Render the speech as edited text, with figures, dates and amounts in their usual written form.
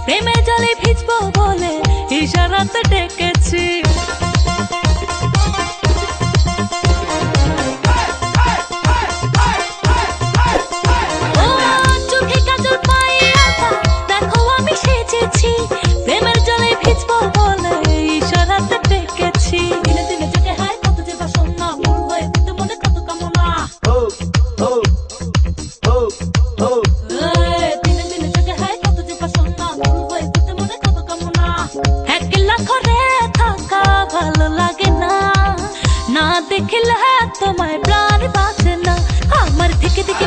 প্রেমে জলে ভিজবো বলে ইশারাতে ডেকেছি। চোখে কাজল পায়ে আলতা, দেখো আমি সেজেছি। প্রেমের জলে ভিজবো বলে ইশারাতে ডেকেছি। দিনে দিনে জেগে হায় কত যে বাসনা, মন হয়ে দিতে মনে কত কামনা। দিনে দিনে জেগে হায় কত যে বাসনা, মন হয়ে দিতে মনে কত কামনা। একলা ঘরে থাকা ভালো লাগে না, না দেখলে তোমায় প্রাণ বাঁচে না। আমার দিকে দিকে